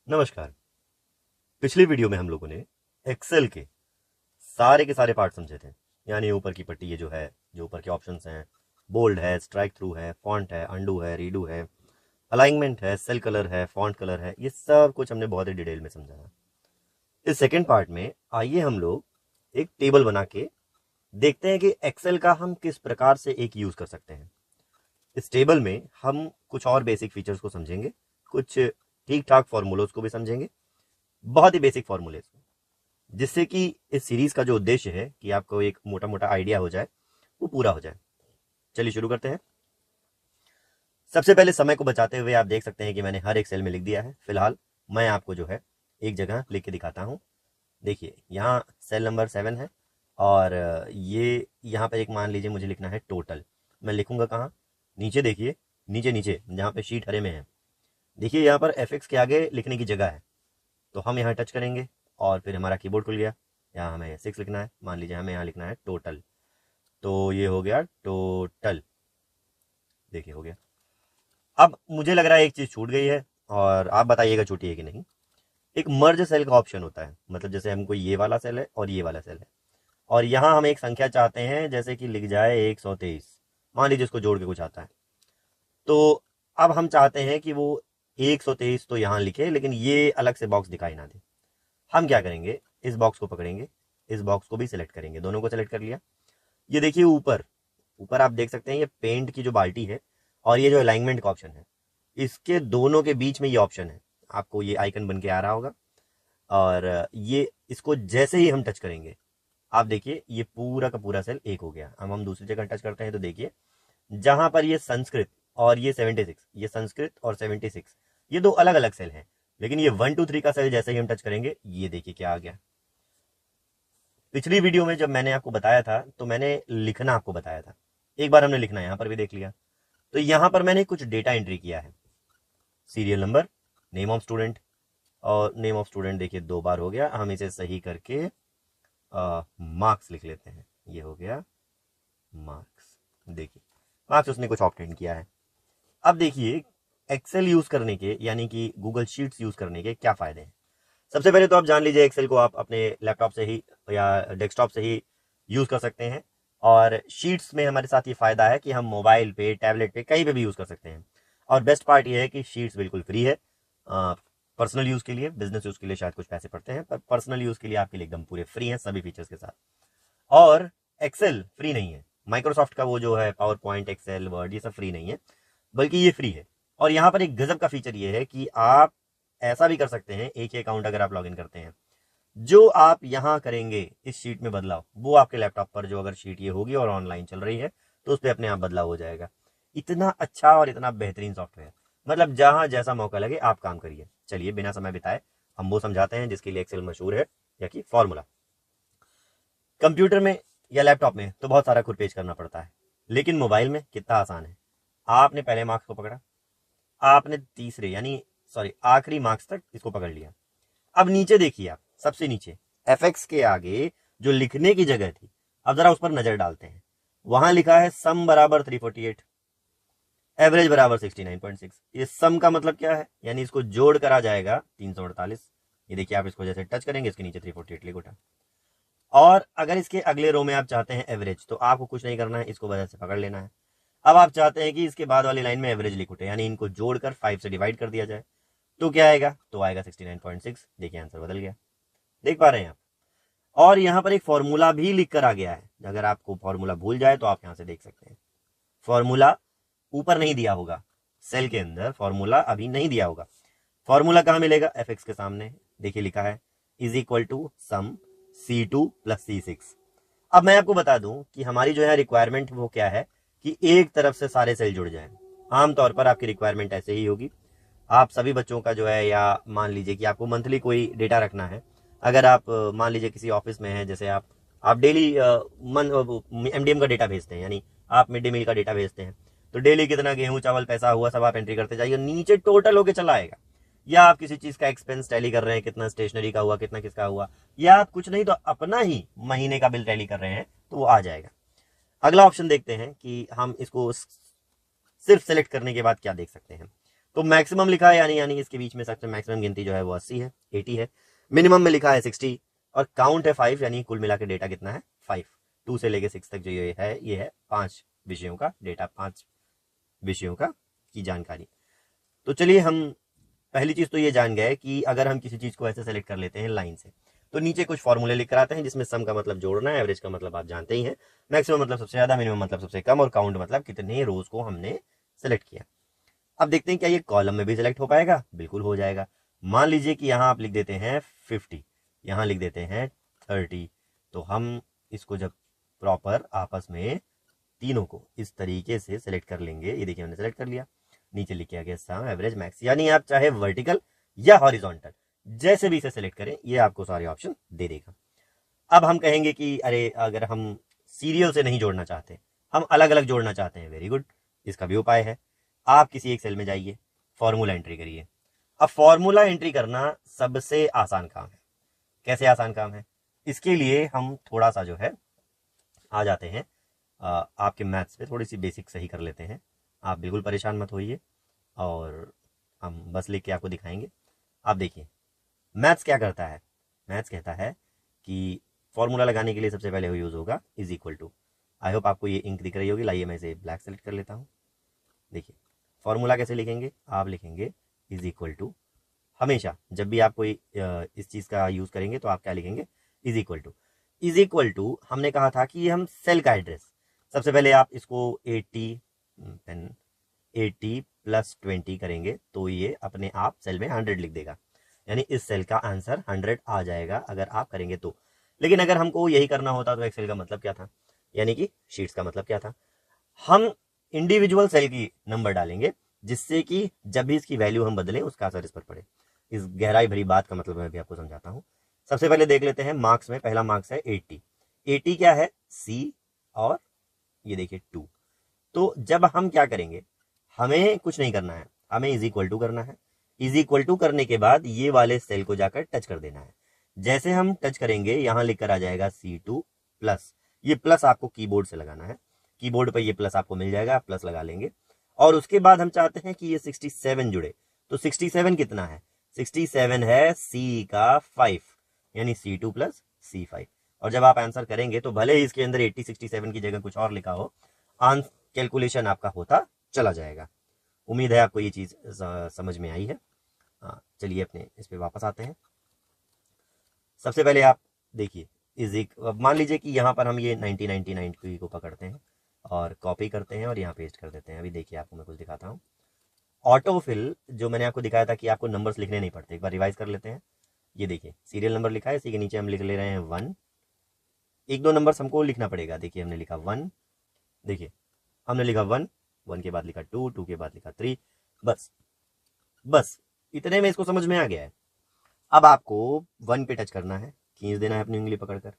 नमस्कार। पिछली वीडियो में हम लोगों ने एक्सेल के सारे पार्ट समझे थे। यानी ऊपर की पट्टी, ये जो है, जो ऊपर के ऑप्शंस हैं, बोल्ड है, स्ट्राइक थ्रू है, फॉन्ट है, अंडू है, रीडू है, अलाइनमेंट है, सेल कलर है, फॉन्ट कलर है, ये सब कुछ हमने बहुत ही डिटेल में समझा है। इस सेकेंड पार्ट में आइए हम लोग एक टेबल बना के देखते हैं कि एक्सेल का हम किस प्रकार से एक यूज कर सकते हैं। इस टेबल में हम कुछ और बेसिक फीचर्स को समझेंगे, कुछ ठीक ठाक फॉर्मूलोज को भी समझेंगे, बहुत ही बेसिक फॉर्मूले, जिससे कि इस सीरीज का जो उद्देश्य है कि आपको एक मोटा मोटा आइडिया हो जाए, वो पूरा हो जाए। चलिए शुरू करते हैं। सबसे पहले समय को बचाते हुए आप देख सकते हैं कि मैंने हर एक सेल में लिख दिया है। फिलहाल मैं आपको जो है एक जगह लिख के दिखाता हूँ। देखिए, यहाँ सेल नंबर 7 है और ये यहाँ पर एक मान लीजिए मुझे लिखना है टोटल। मैं लिखूंगा कहाँ? नीचे देखिए, नीचे नीचे जहाँ पे शीट हरे में है, देखिए यहाँ पर एफ के आगे लिखने की जगह है। तो हम यहाँ टच करेंगे और फिर हमारा कीबोर्ड खुल गया। यहाँ हमें 6 लिखना है, मान लीजिए हमें यहाँ लिखना है टोटल, तो ये हो गया टोटल। देखिए हो गया। अब मुझे लग रहा है एक चीज छूट गई है और आप बताइएगा छूटी है कि नहीं। एक मर्ज सेल का ऑप्शन होता है, मतलब जैसे हमको ये वाला सेल है और ये वाला सेल है, और यहाँ हम एक संख्या चाहते हैं, जैसे कि लिख जाए 123, मान लीजिए उसको जोड़ के कुछ आता है। तो अब हम चाहते हैं कि वो 123 तो यहाँ लिखे, लेकिन ये अलग से बॉक्स दिखाई ना दे। हम क्या करेंगे, इस बॉक्स को पकड़ेंगे, इस बॉक्स को भी सिलेक्ट करेंगे, दोनों को सिलेक्ट कर लिया। ये देखिए ऊपर ऊपर आप देख सकते हैं ये पेंट की जो बाल्टी है और ये जो अलाइनमेंट का ऑप्शन है, इसके दोनों के बीच में ये ऑप्शन है। आपको ये आइकन बन के आ रहा होगा और ये इसको जैसे ही हम टच करेंगे, आप देखिए ये पूरा का पूरा सेल एक हो गया। अब हम दूसरी जगह टच करते हैं तो देखिए जहां पर ये संस्कृत और ये 76, ये संस्कृत और 76, ये दो अलग अलग सेल हैं, लेकिन ये 1 2 3 का सेल जैसे ही हम टच करेंगे, ये देखिए क्या आ गया। पिछली वीडियो में जब मैंने आपको बताया था तो मैंने लिखना आपको बताया था, एक बार हमने लिखना यहां पर भी देख लिया। तो यहां पर मैंने कुछ डेटा एंट्री किया है, serial number, name of student, और नेम ऑफ स्टूडेंट देखिए 2 बार हो गया। हम इसे सही करके मार्क्स लिख लेते हैं, ये हो गया मार्क्स। देखिए मार्क्स उसने कुछ ऑप्टेंड किया है। अब देखिए एक्सेल यूज करने के, यानी कि गूगल शीट्स यूज करने के क्या फायदे हैं। सबसे पहले तो आप जान लीजिए एक्सेल को आप अपने लैपटॉप से ही या डेस्कटॉप से ही यूज कर सकते हैं, और शीट्स में हमारे साथ ये फायदा है कि हम मोबाइल पे, टैबलेट पे, कहीं पे भी यूज कर सकते हैं। और बेस्ट पार्ट ये है कि शीट्स बिल्कुल फ्री है। पर्सनल यूज के लिए, बिजनेस यूज के लिए शायद कुछ पैसे पड़ते हैं, पर पर्सनल यूज के लिए आपके लिए एकदम पूरे फ्री हैं सभी फीचर्स के साथ। और एक्सेल फ्री नहीं है, माइक्रोसॉफ्ट का वो जो है पावर पॉइंट, एक्सेल, वर्ड, ये सब फ्री नहीं है, बल्कि ये फ्री है। और यहाँ पर एक गजब का फीचर ये है कि आप ऐसा भी कर सकते हैं, एक ही अकाउंट अगर आप लॉगिन करते हैं, जो आप यहाँ करेंगे इस शीट में बदलाव, वो आपके लैपटॉप पर जो अगर शीट ये होगी और ऑनलाइन चल रही है तो उस पर अपने आप बदलाव हो जाएगा। इतना अच्छा और इतना बेहतरीन सॉफ्टवेयर, मतलब जहां जैसा मौका लगे आप काम करिए। चलिए बिना समय बिताए हम वो समझाते हैं जिसके लिए एक्सेल मशहूर है, या कि फॉर्मूला। कंप्यूटर में या लैपटॉप में तो बहुत सारा खुरपेज करना पड़ता है, लेकिन मोबाइल में कितना आसान है। आपने पहले मार्क्स को पकड़ा, आपने तीसरे यानी सॉरी आखिरी मार्क्स तक इसको पकड़ लिया। अब नीचे देखिए, आप सबसे नीचे एफ के आगे जो लिखने की जगह थी, अब जरा उस पर नजर डालते हैं। वहां लिखा है सम बराबर 348, एवरेज बराबर 69.6। ये सम का मतलब क्या है, यानी इसको जोड़ कर आ जाएगा 348। ये देखिए आप इसको जैसे टच करेंगे इसके नीचे 348 लिख उठा। और अगर इसके अगले रो में आप चाहते हैं एवरेज, तो आपको कुछ नहीं करना है, इसको वजह से पकड़ लेना है। अब आप चाहते हैं कि इसके बाद वाली लाइन में एवरेज लिख उठे, यानी इनको जोड़कर 5 से डिवाइड कर दिया जाए, तो क्या आएगा, तो आएगा 69.6। देखिए आंसर बदल गया, देख पा रहे हैं आप। और यहाँ पर एक फॉर्मूला भी लिख कर आ गया है, अगर आपको फॉर्मूला भूल जाए तो आप यहाँ से देख सकते हैं। फॉर्मूला ऊपर नहीं दिया होगा, सेल के अंदर फॉर्मूला अभी नहीं दिया होगा। फॉर्मूला कहाँ मिलेगा, एफ के सामने देखिए लिखा है is equal to sum C2 plus C6। अब मैं आपको बता दूं कि हमारी जो है रिक्वायरमेंट वो क्या है, कि एक तरफ से सारे सेल जुड़ जाएं। आमतौर पर आपकी रिक्वायरमेंट ऐसे ही होगी। आप सभी बच्चों का जो है, या मान लीजिए कि आपको मंथली कोई डेटा रखना है, अगर आप मान लीजिए किसी ऑफिस में हैं, जैसे आप डेली MDM का डेटा भेजते हैं, यानी आप मिड डे मील का डेटा भेजते हैं, तो डेली कितना गेहूं चावल पैसा हुआ सब आप एंट्री करते जाइए, नीचे टोटल होके चला आएगा। या आप किसी चीज का एक्सपेंस टैली कर रहे हैं, कितना स्टेशनरी का हुआ, कितना किसका हुआ, या आप कुछ नहीं तो अपना ही महीने का बिल टैली कर रहे हैं, तो वो आ जाएगा। अगला ऑप्शन देखते हैं कि हम इसको सिर्फ सेलेक्ट करने के बाद क्या देख सकते हैं। तो मैक्सिमम लिखा है यानी इसके बीच में सबसे मैक्सिमम गिनती जो है वो 80 है, 80 है। मिनिमम में लिखा है 60 और काउंट है 5, यानी कुल मिला के डेटा कितना है 5। 2 से लेके 6 तक जो ये है 5 विषयों का डेटा, 5 विषयों का की जानकारी। तो चलिए हम पहली चीज तो ये जान गए कि अगर हम किसी चीज को ऐसे सेलेक्ट कर लेते हैं लाइन से, तो नीचे कुछ फॉर्मूले लिख कर आते हैं जिसमें सम का मतलब जोड़ना है, एवरेज का मतलब आप जानते ही हैं, मैक्सिमम मतलब सबसे ज्यादा, मिनिमम मतलब सबसे कम, और काउंट मतलब कितने रोज को हमने सेलेक्ट किया। अब देखते हैं क्या ये कॉलम में भी सिलेक्ट हो पाएगा। बिल्कुल हो जाएगा। मान लीजिए कि यहां आप लिख देते हैं 50, यहां लिख देते हैं 30, तो हम इसको जब प्रॉपर आपस में तीनों को इस तरीके से सिलेक्ट कर लेंगे, ये देखिए हमने सेलेक्ट कर लिया, नीचे लिखे आ गया सम एवरेज मैक्स, यानी आप चाहे वर्टिकल या हॉरिजॉन्टल जैसे भी इसे सिलेक्ट करें ये आपको सारे ऑप्शन दे देगा। अब हम कहेंगे कि अरे अगर हम सीरियल से नहीं जोड़ना चाहते, हम अलग अलग जोड़ना चाहते हैं, वेरी गुड, इसका भी उपाय है। आप किसी एक सेल में जाइए, फॉर्मूला एंट्री करिए। अब फॉर्मूला एंट्री करना सबसे आसान काम है। कैसे आसान काम है? इसके लिए हम थोड़ा सा जो है आ जाते हैं आपके मैथ्स पे, थोड़ी सी बेसिक सही कर लेते हैं। आप बिल्कुल परेशान मत होइए और हम बस लिख के आपको दिखाएंगे। आप देखिए मैथ्स क्या करता है। मैथ्स कहता है कि फॉर्मूला लगाने के लिए सबसे पहले यूज होगा is equal to. I hope आपको ये इंक दिख रही होगी। लाइए मैं इसे ब्लैक सेलेक्ट कर लेता हूँ। देखिए फॉर्मूला कैसे लिखेंगे, आप लिखेंगे इज इक्वल टू, हमेशा जब भी आप कोई इस चीज का यूज करेंगे तो आप क्या लिखेंगे, is equal to. Is equal to हमने कहा था कि हम सेल का एड्रेस, सबसे पहले आप इसको 80 प्लस 20 करेंगे तो ये अपने आप सेल में 100 लिख देगा, यानी इस सेल का आंसर 100 आ जाएगा अगर आप करेंगे तो। लेकिन अगर हमको यही करना होता तो एक्सेल का मतलब क्या था, यानी कि शीट्स का मतलब क्या था, हम इंडिविजुअल सेल की नंबर डालेंगे जिससे कि जब भी इसकी वैल्यू हम बदलें उसका असर इस पर पड़े। इस गहराई भरी बात का मतलब मैं भी आपको समझाता हूं। सबसे पहले देख लेते हैं मार्क्स में, पहला मार्क्स है 80। 80 क्या है, सी, और ये देखिए 2। तो जब हम क्या करेंगे, हमें कुछ नहीं करना है, हमें इज इक्वल टू करना है। इज इक्वल टू करने के बाद ये वाले सेल को जाकर टच कर देना है। जैसे हम टच करेंगे यहां लिखकर आ जाएगा C2 प्लस, ये प्लस आपको कीबोर्ड से लगाना है, कीबोर्ड पर ये प्लस आपको मिल जाएगा, आप प्लस लगा लेंगे। और उसके बाद हम चाहते हैं कि ये 67 जुड़े, तो 67 कितना है, 67 है C का 5, यानी C2 प्लस C5। और जब आप आंसर करेंगे तो भले ही इसके अंदर 80 67 की जगह कुछ और लिखा हो, कैलकुलेशन आपका होता चला जाएगा। उम्मीद है आपको ये चीज समझ में आई है। चलिए अपने इस पे वापस आते हैं। सबसे पहले आप देखिए मान लीजिए कि यहाँ पर हम ये 1999 को पकड़ते हैं और कॉपी करते हैं और यहाँ पेस्ट कर देते हैं। अभी देखिए आपको मैं कुछ दिखाता हूँ। ऑटोफिल जो मैंने आपको दिखाया था कि आपको नंबर्स लिखने नहीं पड़ते, एक बार रिवाइज कर लेते हैं। ये देखिए सीरियल नंबर लिखा है, इसी के नीचे हम लिख ले रहे हैं 1। एक दो नंबर हमको लिखना पड़ेगा। देखिए हमने लिखा 1, देखिए हमने लिखा 1, 1 के बाद लिखा 2, 2 के बाद लिखा 3, बस इतने में इसको समझ में आ गया है। अब आपको 1 पे टच करना है, खींच देना है अपनी उंगली पकड़कर,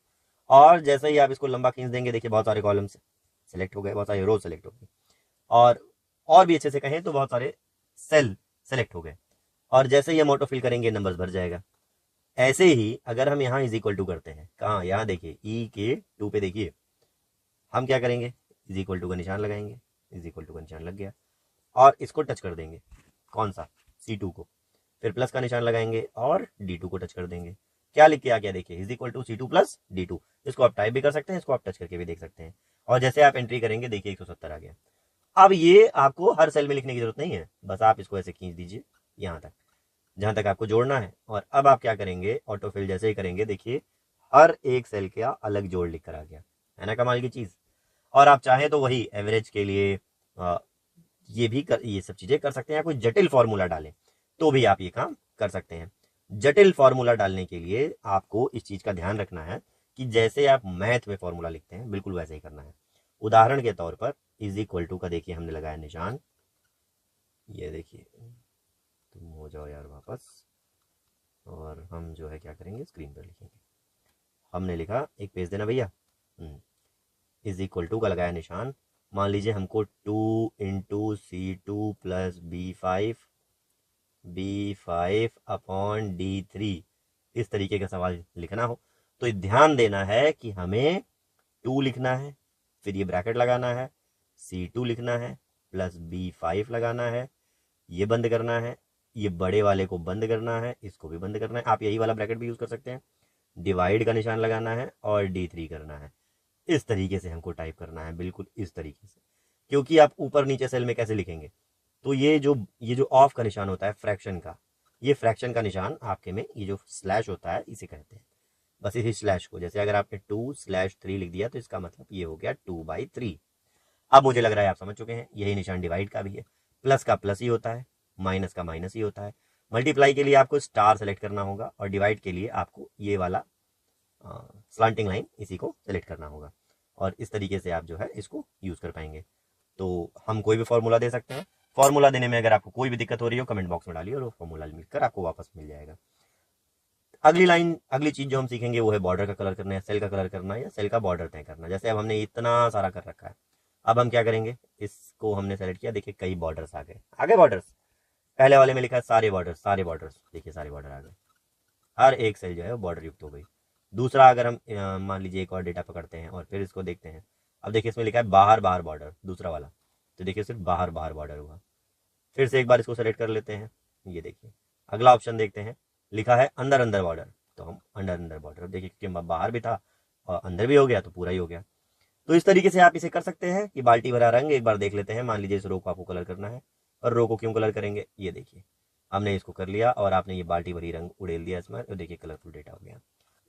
और जैसे ही आप इसको लंबा खींच देंगे देखिए बहुत सारे कॉलम्स सेलेक्ट हो गए, बहुत सारे रो सेलेक्ट हो गए, और भी अच्छे से कहें तो बहुत सारे सेल सेलेक्ट हो गए। और जैसे ही हम ऑटो फिल करेंगे नंबर्स भर जाएगा। ऐसे ही अगर हम यहाँ इज इक्वल टू करते हैं, कहाँ, यहाँ देखिए ई के 2 पे देखिए हम क्या करेंगे, इज इक्वल टू का निशान लगाएंगे, इज इक्वल टू का निशान लग गया, और इसको टच कर देंगे, कौन सा, C2 को, फिर प्लस का निशान लगाएंगे और D2 को टच कर देंगे। क्या लिख के आ गया देखिए, is equal to C2 plus D2। इसको आप टाइप भी कर सकते हैं, इसको आप टच करके भी देख सकते हैं, और जैसे आप एंट्री करेंगे देखिए 170 आ गया। अब ये आपको हर सेल में लिखने की जरूरत नहीं है, बस आप इसको ऐसे खींच दीजिए यहाँ तक, जहां तक आपको जोड़ना है। और अब आप क्या करेंगे, ऑटोफिल जैसे ही करेंगे देखिए हर एक सेल का अलग जोड़ लिख कर आ गया, है ना कमाल की चीज। और आप चाहें तो वही एवरेज के लिए ये सब चीजें कर सकते हैं, या कोई जटिल फॉर्मूला डालें तो भी आप ये काम कर सकते हैं। जटिल फॉर्मूला डालने के लिए आपको इस चीज का ध्यान रखना है कि जैसे आप मैथ में फॉर्मूला लिखते हैं बिल्कुल वैसे ही करना है। उदाहरण के तौर पर इज इक्वल टू का देखिए हमने लगाया निशान, ये देखिए, तुम हो जाओ यार वापस, और हम जो है क्या करेंगे स्क्रीन पर लिखेंगे। हमने लिखा, एक पेज देना भैया, इज इक्वल टू का लगाया निशान। मान लीजिए हमको 2 into C2 plus B5 upon D3 इस तरीके का सवाल लिखना हो तो ध्यान देना है कि हमें 2 लिखना है, फिर ये ब्रैकेट लगाना है, C2 लिखना है, प्लस B5 लगाना है, ये बंद करना है, ये बड़े वाले को बंद करना है, इसको भी बंद करना है। आप यही वाला ब्रैकेट भी यूज कर सकते हैं। डिवाइड का निशान लगाना है और D3 करना है। इस तरीके से हमको टाइप करना है, बिल्कुल इस तरीके से। क्योंकि आप ऊपर नीचे सेल में कैसे लिखेंगे, तो ये जो ऑफ का निशान होता है फ्रैक्शन का, ये फ्रैक्शन का निशान आपके में ये जो स्लैश होता है इसे कहते हैं। बस इसी स्लैश को, जैसे अगर आपने 2/3 लिख दिया तो इसका मतलब ये हो गया 2/3। अब मुझे लग रहा है आप समझ चुके हैं। यही निशान डिवाइड का भी है। प्लस का प्लस ही होता है, माइनस का माइनस ही होता है। मल्टीप्लाई के लिए आपको स्टार सेलेक्ट करना होगा और डिवाइड के लिए आपको ये वाला स्लांटिंग लाइन इसी को सेलेक्ट करना होगा। और इस तरीके से आप जो है इसको यूज कर पाएंगे। तो हम कोई भी फॉर्मूला दे सकते हैं। फॉर्मूला देने में अगर आपको कोई भी दिक्कत हो रही हो कमेंट बॉक्स में डालिए और वो फॉर्मूला मिलकर आपको वापस मिल जाएगा। अगली चीज जो हम सीखेंगे वो है बॉर्डर का कलर करना है, सेल का कलर करना है या सेल का बॉर्डर तय करना। जैसे अब हमने इतना सारा कर रखा है, अब हम क्या करेंगे, इसको हमने सेलेक्ट किया, देखिए कई बॉर्डर्स आ गए बॉर्डर्स। पहले वाले में लिखा है सारे बॉर्डर्स, देखिए सारे बॉर्डर आ गए। हर एक सेल जो है वो बॉर्डर युक्त हो गई। दूसरा अगर हम मान लीजिए एक और डेटा पकड़ते हैं और फिर इसको देखते हैं। अब देखिए इसमें लिखा है बाहर बॉर्डर, दूसरा वाला, तो देखिए सिर्फ बाहर बॉर्डर हुआ। फिर से एक बार इसको सेलेक्ट कर लेते हैं, ये देखिए अगला ऑप्शन देखते हैं, लिखा है अंदर बॉर्डर, तो हम अंदर बॉर्डर, देखिए क्योंकि बाहर भी था और अंदर भी हो गया तो पूरा ही हो गया। तो इस तरीके से आप इसे कर सकते हैं कि बाल्टी भरा रंग एक बार देख लेते हैं। मान लीजिए इस रो को आपको कलर करना है, और रो को क्यों कलर करेंगे, ये देखिए हमने इसको कर लिया और आपने ये बाल्टी भरी रंग उड़ेल दिया इसमें, और देखिए कलरफुल डेटा हो गया।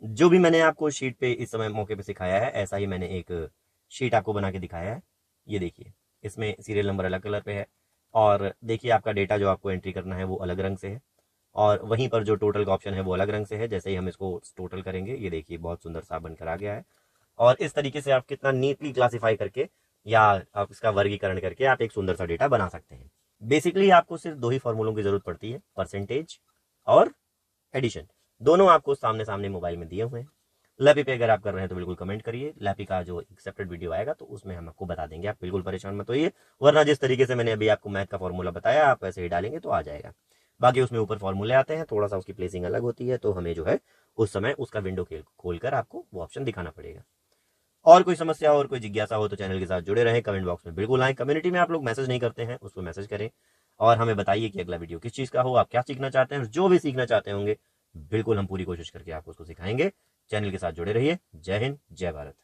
जो भी मैंने आपको शीट पे इस समय मौके पे सिखाया है, ऐसा ही मैंने एक शीट आपको बना के दिखाया है। ये देखिए इसमें सीरियल नंबर अलग कलर पे है, और देखिए आपका डेटा जो आपको एंट्री करना है वो अलग रंग से है, और वहीं पर जो टोटल का ऑप्शन है वो अलग रंग से है। जैसे ही हम इसको टोटल करेंगे, ये देखिए बहुत सुंदर सा बनकर आ गया है। और इस तरीके से आप कितना नीटली क्लासिफाई करके या आप इसका वर्गीकरण करके आप एक सुंदर सा डेटा बना सकते हैं। बेसिकली आपको सिर्फ दो ही फॉर्मूलों की जरूरत पड़ती है, परसेंटेज और एडिशन। दोनों आपको सामने सामने मोबाइल में दिए हुए हैं। लैपी पे अगर आप कर रहे हैं तो बिल्कुल कमेंट करिए। लैपी का जो एक्सेप्टेड वीडियो आएगा तो उसमें हम आपको बता देंगे, आप बिल्कुल परेशान मत होइए। वरना जिस तरीके से मैंने अभी आपको मैथ का फॉर्मूला बताया आप वैसे ही डालेंगे तो आ जाएगा। बाकी उसमें ऊपर फॉर्मूले आते हैं, थोड़ा सा उसकी प्लेसिंग अलग होती है, तो हमें जो है उस समय उसका विंडो खोलकर आपको वो ऑप्शन दिखाना पड़ेगा। और कोई समस्या और कोई जिज्ञासा हो तो चैनल के साथ जुड़े रहें, कमेंट बॉक्स में बिल्कुल आए। कम्युनिटी में आप लोग मैसेज नहीं करते हैं, उसको मैसेज करें और हमें बताइए कि अगला वीडियो किस चीज़ का हो, आप क्या सीखना चाहते हैं। जो भी सीखना चाहते होंगे बिल्कुल हम पूरी कोशिश करके आपको उसको सिखाएंगे। चैनल के साथ जुड़े रहिए। जय हिंद, जय भारत।